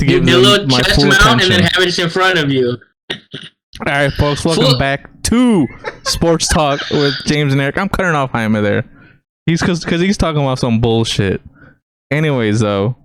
to Do give a them little my chest full mount attention. and then have it in front of you. All right, folks, welcome back to Sports Talk with James and Eric. I'm cutting off Jaime there. Because he's talking about some bullshit. Anyways, though,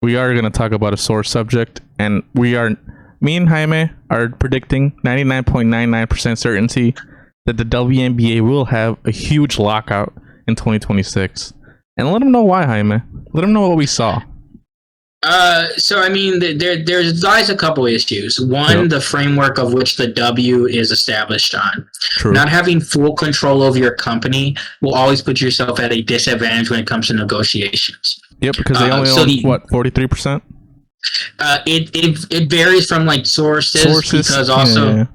we are going to talk about a sore subject, and me and Jaime are predicting 99.99% certainty that the WNBA will have a huge lockout in 2026. And let them know why, Jaime. Let them know what we saw. So I mean, there's lies a couple issues. One, the framework of which the W is established on. True. Not having full control over your company will always put yourself at a disadvantage when it comes to negotiations. Yep, because they only own 43%. It varies from like sources because also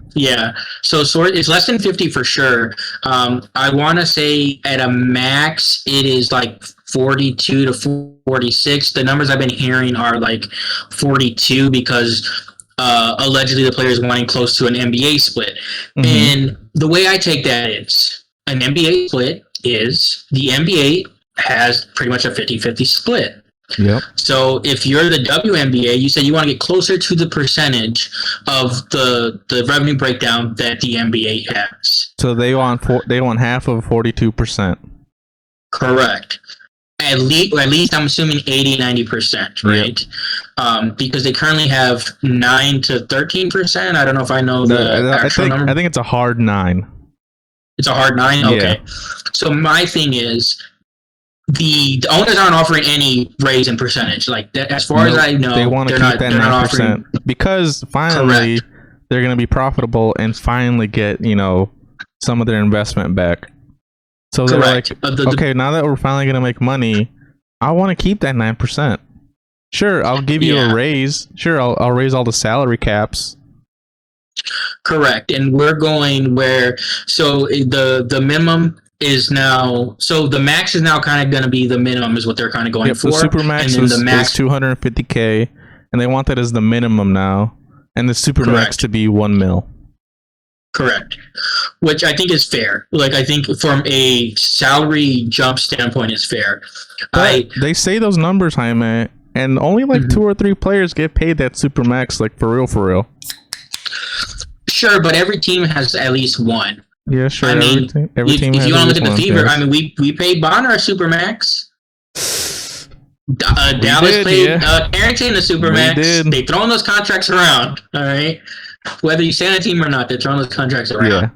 so it's less than 50 for sure. I want to say at a max it is like 42 to 46. The numbers I've been hearing are like 42 because allegedly the player is wanting close to an NBA split. And the way I take that is an NBA split is the NBA has pretty much a 50-50 split. Yep. So if you're the WNBA, you said you want to get closer to the percentage of the revenue breakdown that the NBA has. So they want half of 42%. Correct. At least I'm assuming 80-90%, right? Yep. Because they currently have 9 to 13%. I don't know if I know the actual number. I think it's a hard 9. It's a hard 9? Okay. Yeah. So my thing is, the owners aren't offering any raise in percentage. Like that, as far as I know, they want to keep that 9% because finally they're going to be profitable and finally get some of their investment back. So they're like, okay, now that we're finally going to make money, I want to keep that 9%. Sure, I'll give you a raise. Sure, I'll raise all the salary caps. Correct, and we're going where the minimum is now, so the max is now kind of going to be the minimum is what they're kind of going for. The super max is $250K, and they want that as the minimum now, and the super max to be $1 million. Correct, which I think is fair. Like I think from a salary jump standpoint, it's fair. But they say those numbers, Jaime, and only like 2 or 3 players get paid that super max, like for real. Sure, but every team has at least one. Yeah, sure. I mean, every team if has you want to look at the Fever, yes. I mean, we paid Bonner a Supermax. Dallas paid Carrington a Supermax. They throwing those contracts around, all right? Whether you stay on a team or not, they're throwing those contracts around.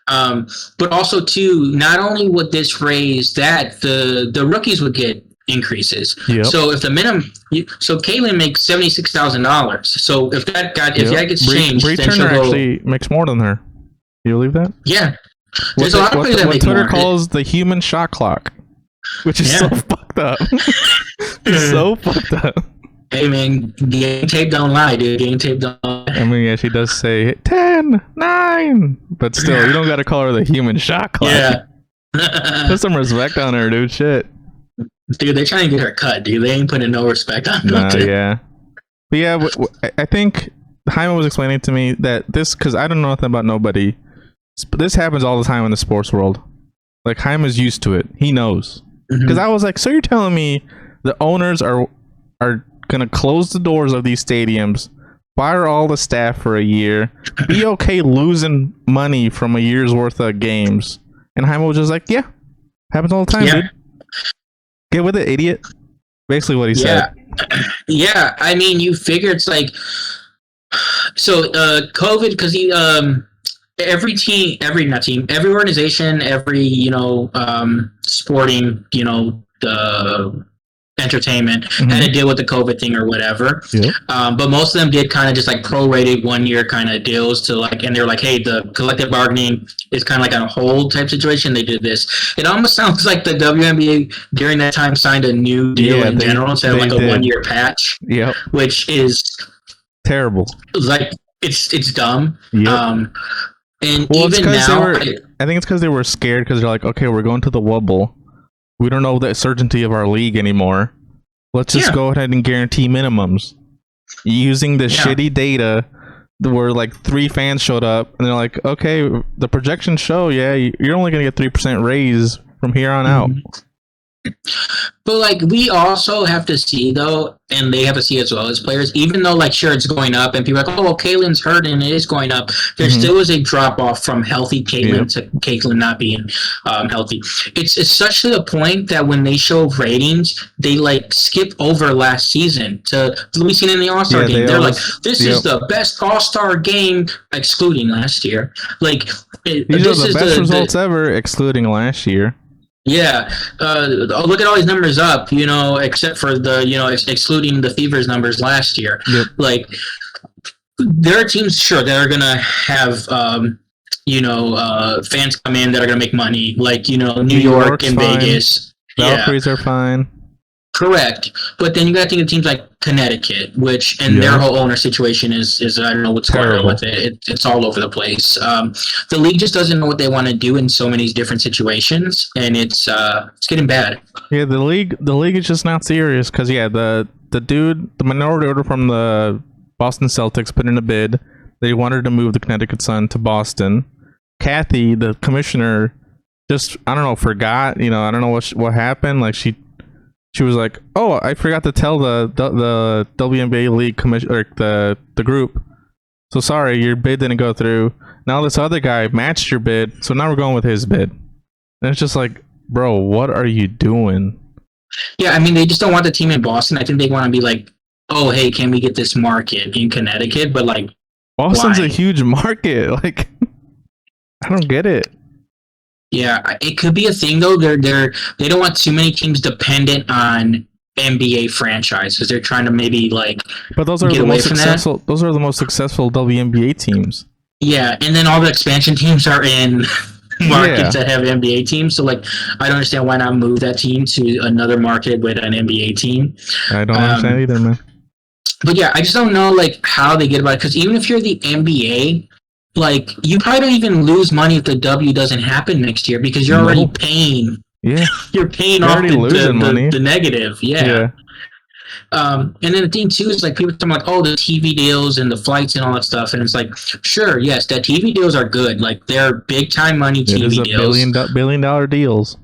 Yeah. But also, too, not only would this raise that, the rookies would get increases. Yep. So if the minimum, Caitlin makes $76,000. So if that gets changed, Bree then Turner actually makes more than her. You believe that? Yeah. There's a lot of players that make Twitter more. calls the human shot clock, which is so fucked up. So fucked up. Hey, man, game tape don't lie, dude. Game tape don't lie. I mean, yeah, she does say 10, 9, but still, you don't got to call her the human shot clock. Yeah. Put some respect on her, dude. Shit. Dude, they're trying to get her cut, dude. They ain't putting no respect on nothing. Yeah. But yeah, I think Jaime was explaining to me that this, because I don't know nothing about nobody, but this happens all the time in the sports world. Like, Jaime's used to it. He knows. Because I was like, so you're telling me the owners are going to close the doors of these stadiums, fire all the staff for a year, be okay losing money from a year's worth of games? And Jaime was just like, yeah, happens all the time, dude. Get with it, idiot. Basically what he said. Yeah, I mean, you figure it's like, so COVID, because every organization, every sporting, the entertainment had to deal with the COVID thing or whatever. Yeah. But most of them did kind of just like prorated 1 year kind of deals to like, and they were like, hey, the collective bargaining is kind of like on a hold type situation. They did this. It almost sounds like the WNBA during that time signed a new deal in general instead of like a 1 year patch. Yeah. Which is terrible. Like it's dumb. Yep. And even now, I think it's because they were scared because they're like, okay, we're going to the wobble. We don't know the certainty of our league anymore. Let's just go ahead and guarantee minimums. Using the shitty data where like 3 fans showed up and they're like, okay, the projections show, you're only going to get 3% raise from here on out. But like we also have to see though, and they have to see as well as players, even though like sure it's going up and people are like, oh well, Caitlin's hurt and it is going up, there still is a drop off from healthy Caitlin to Caitlin not being healthy. It's such to the point that when they show ratings, they like skip over last season to we seen in the All-Star game. They're like, this is the best All-Star game, excluding last year. Like these are the best results ever, excluding last year. Yeah, look at all these numbers up, except for the, excluding the Fever's numbers last year. Yep. Like, there are teams, sure, that are going to have, fans come in that are going to make money, like, New York and fine. Vegas. Valkyries are fine. Correct. But then you got to think of teams like Connecticut, which, and their whole owner situation is I don't know what's going on with it. It's all over the place. The league just doesn't know what they want to do in so many different situations, and it's getting bad. Yeah, the league is just not serious because the minority order from the Boston Celtics put in a bid. They wanted to move the Connecticut Sun to Boston. Kathy, the commissioner, just forgot. I don't know what happened. Like she was like, "Oh, I forgot to tell the WNBA league commission or the group. So sorry, your bid didn't go through. Now this other guy matched your bid, so now we're going with his bid." And it's just like, bro, what are you doing? Yeah, I mean, they just don't want the team in Boston. I think they want to be like, "Oh, hey, can we get this market in Connecticut?" But like, Boston's a huge market. Like, I don't get it. Yeah, it could be a thing though. They don't want too many teams dependent on NBA franchises. They're trying to maybe like. But those are the most successful. Those are the most successful WNBA teams. Yeah, and then all the expansion teams are in markets that have NBA teams. So like, I don't understand why not move that team to another market with an NBA team. I don't understand either, man. But yeah, I just don't know like how they get about it because even if you're the NBA. Like, you probably don't even lose money if the W doesn't happen next year because you're already paying. Yeah. You're paying off the negative. Yeah. And then the thing, too, is, like, people talking about, the TV deals and the flights and all that stuff. And it's like, sure, yes, that TV deals are good. Like, they're big-time money TV deals. Billion-dollar deals.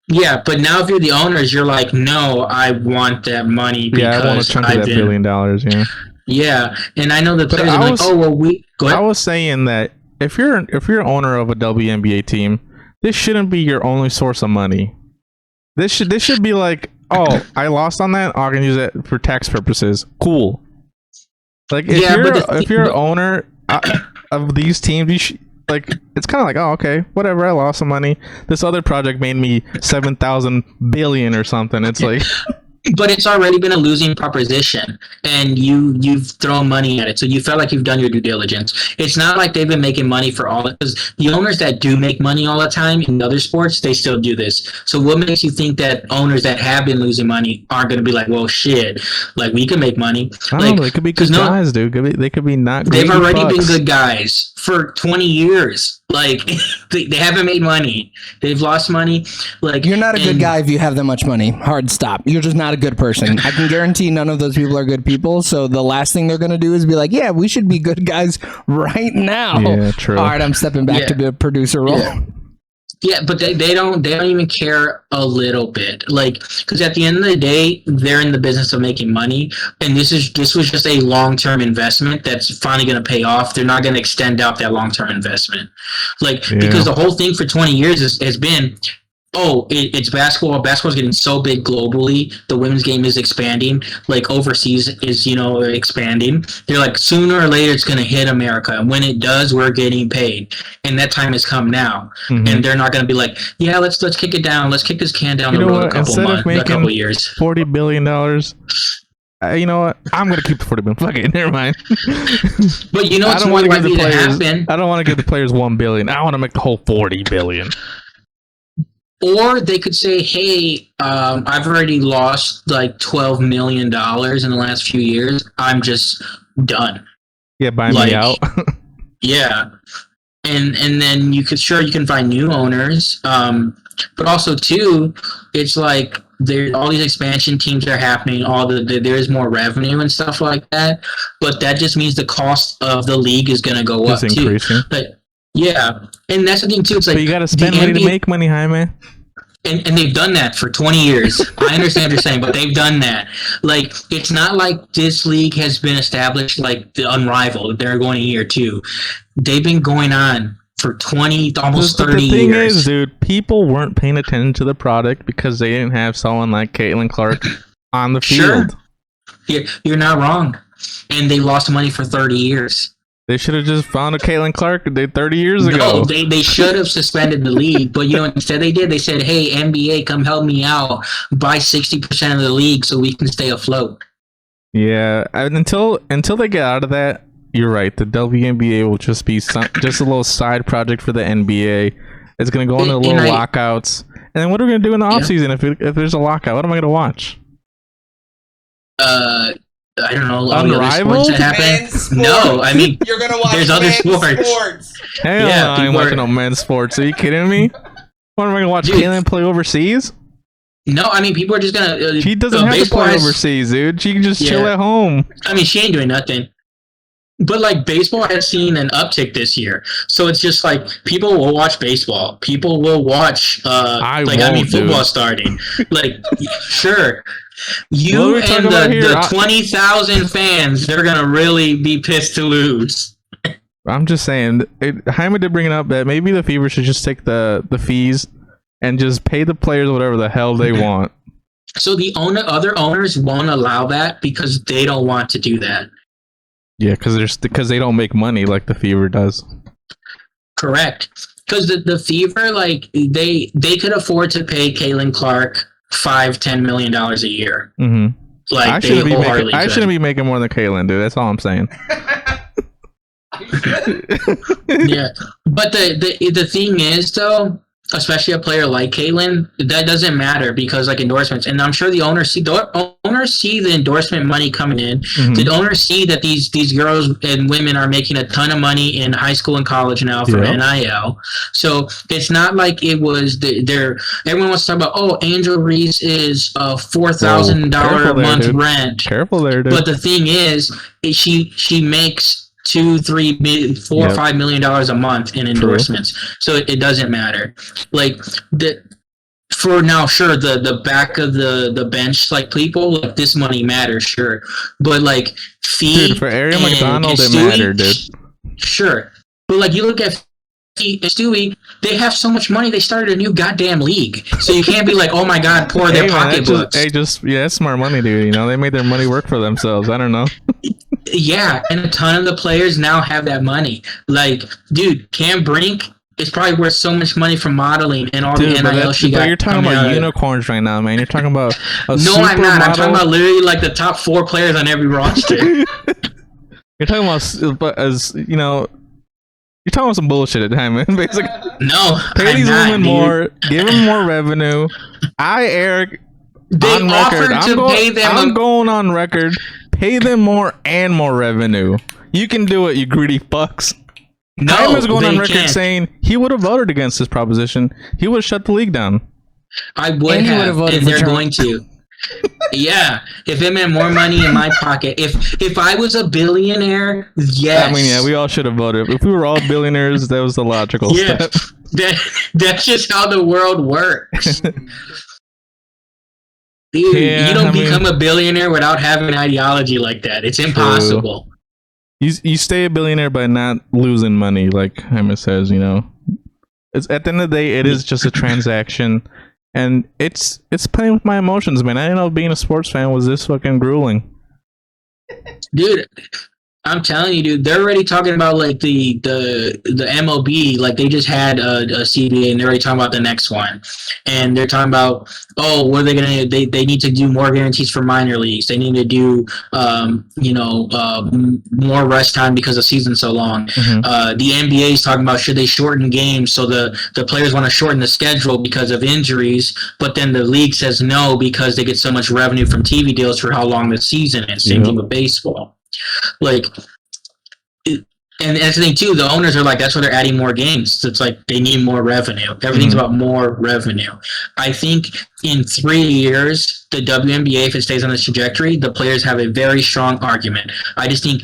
Yeah, but now if you're the owners, you're like, no, I want that money because I want a chunk of that $1 billion, Yeah, and I know the players are like, "Oh, well, we." Go ahead. I was saying that if you're owner of a WNBA team, this shouldn't be your only source of money. This should be like, oh, I lost on that. I can use it for tax purposes. Cool. Like if you're owner of these teams, you should, like it's kind of like, oh, okay, whatever. I lost some money. This other project made me 7,000 billion or something. It's like. But it's already been a losing proposition, and you've thrown money at it, so you felt like you've done your due diligence. It's not like they've been making money for all it, because the owners that do make money all the time in other sports, they still do this. So what makes you think that owners that have been losing money aren't going to be like, well, shit, like we can make money? I don't know, they could be good guys, dude. They could be not. They've already been good guys for 20 years. Like they haven't made money. They've lost money. Like you're not a good guy if you have that much money. Hard stop. You're just not a good person. I can guarantee none of those people are good people. So the last thing they're gonna do is be like, yeah, we should be good guys right now. Yeah, true. All right, I'm stepping back to the producer role. Yeah, but they don't even care a little bit, like, because at the end of the day, they're in the business of making money, and this was just a long-term investment that's finally going to pay off. They're not going to extend out that long-term investment, because the whole thing for 20 years has been, it's basketball. Basketball's getting so big globally. The women's game is expanding. Like overseas is, expanding. They're like, sooner or later it's going to hit America. And when it does, we're getting paid. And that time has come now. Mm-hmm. And they're not going to be like, yeah, let's kick it down. Let's kick this can down the road a couple years. $40 billion. You know what? I'm going to keep the 40 billion. Fuck it. Never mind. But you know what's more likely to happen? I don't want to give the players $1 billion. I want to make the whole $40 billion. Or they could say, hey, I've already lost like $12 million in the last few years. I'm just done. Yeah, buy me out. Yeah. And then you can find new owners. But also, too, it's like all these expansion teams are happening. There's more revenue and stuff like that. But that just means the cost of the league is going to go up, too. Increasing. Yeah, and that's the thing too. It's like, but you got to spend money to make money, Jaime. And they've done that for 20 years. I understand what you're saying, but they've done that. Like, it's not like this league has been established like the unrivaled. They're going a year two. They've been going on for 20, almost 30 years. The thing is, dude, people weren't paying attention to the product because they didn't have someone like Caitlin Clark on the field. Sure. You're not wrong. And they lost money for 30 years. They should have just found a Caitlin Clark 30 years ago. No, they should have suspended the league. But, instead they did. They said, hey, NBA, come help me out. Buy 60% of the league so we can stay afloat. Yeah. And until they get out of that, you're right. The WNBA will just be just a little side project for the NBA. It's going to go into little lockouts. And then what are we going to do in the offseason if there's a lockout? What am I going to watch? I don't know. Unrivaled? That happen? No, I mean, you're gonna watch there's other sports. Hell yeah, I ain't watching no men's sports. Are you kidding me? What am I gonna watch? Caitlin play overseas? No, I mean, people are just gonna. She doesn't have to play overseas, dude. She can just chill at home. I mean, she ain't doing nothing. But like baseball has seen an uptick this year, so it's just like people will watch baseball. People will watch. Football starting. Like, sure. You and the 20,000 fans, they're going to really be pissed to lose. I'm just saying, Jaime did bring it up that maybe the Fever should just take the fees and just pay the players whatever the hell they want. So the other owners won't allow that because they don't want to do that. Yeah, because they don't make money like the Fever does. Correct. Because the Fever, like, they could afford to pay Caitlin Clark $5-10 million a year. Mm-hmm. Like, I shouldn't be making more than Caitlin, dude. That's all I'm saying. Yeah, but the thing is, though, especially a player like Caitlin, that doesn't matter because like endorsements, and I'm sure the owners see the endorsement money coming in. Mm-hmm. The owners see that these girls and women are making a ton of money in high school and college now from NIL. So it's not like it was everyone wants to talk about Angel Reese is $4,000 a month rent. Careful there, dude. But the thing is, she makes $2, $3, $4, $5 million a month in endorsements. True. So it doesn't matter. Like for now, sure, the back of the bench, like people, like this money matters, sure. But like dude, for Ariel McDonald, it mattered, dude. Sure, but like you look at Stewie, they have so much money. They started a new goddamn league, so you can't be like, oh my god, pour their pocketbooks. That's smart money, dude. They made their money work for themselves. I don't know. Yeah, and a ton of the players now have that money. Like, dude, Cam Brink is probably worth so much money from modeling and all the NIL she got. But you're talking about unicorns right now, man. You're talking about I'm not. Model. I'm talking about literally like the top 4 players on every roster. You're talking about you're talking about some bullshit at the time, man. Basically, no, pay these women more, give them more revenue. Eric, they offered to pay them. I'm going on record. Pay them more and more revenue. You can do it, you greedy fucks. No, I was going on record saying he would have voted against this proposition. He would have shut the league down. I would have, and they're going to. Yeah, if it meant more money in my pocket. If I was a billionaire, yes. I mean, yeah, we all should have voted. If we were all billionaires, that was the logical step. That's just how the world works. Dude, you don't become a billionaire without having an ideology like that. It's impossible. You stay a billionaire by not losing money, like Jaime says. It's at the end of the day, it is just a transaction. And it's playing with my emotions, man. I didn't know being a sports fan was this fucking grueling. Dude, I'm telling you, dude, they're already talking about like the MLB, like they just had a CBA and they're already talking about the next one. And they're talking about, what are they going to do? They need to do more guarantees for minor leagues. They need to do, more rest time because the season's so long. Mm-hmm. The NBA is talking about should they shorten games so the players want to shorten the schedule because of injuries, but then the league says no because they get so much revenue from TV deals for how long the season is. Same thing with baseball. Like, and that's the thing too. The owners are like, that's why they're adding more games. It's like they need more revenue. Everything's about more revenue. I think in 3 years, the WNBA, if it stays on this trajectory, the players have a very strong argument. I just think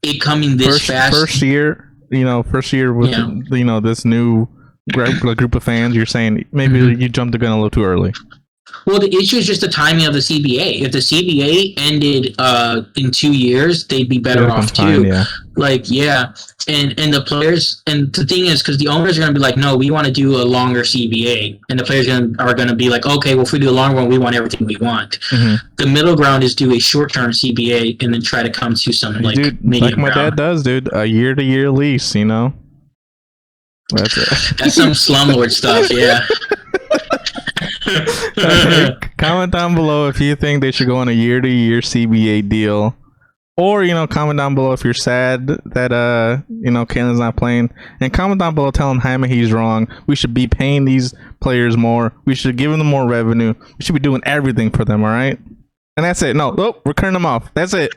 it coming this fast. First year with this new group of fans, you're saying maybe you jumped the gun a little too early. Well, the issue is just the timing of the CBA. If the CBA ended in 2 years, they'd be better off too. Yeah. Like, yeah, and the players, and the thing is, because the owners are going to be like, no, we want to do a longer CBA, and the players are going to be like, okay, well, if we do a longer one, we want everything we want. The middle ground is do a short-term CBA and then try to come to some like medium like my dad does, dude. A year-to-year lease, you know. That's it. That's some slumlord stuff, yeah. Comment down below if you think they should go on a year-to-year CBA deal, or comment down below if you're sad that Kalen's not playing, and comment down below telling Jaime he's wrong. We should be paying these players more. We should give them more revenue. We should be doing everything for them. All right, and that's it. No, we're cutting them off. That's it.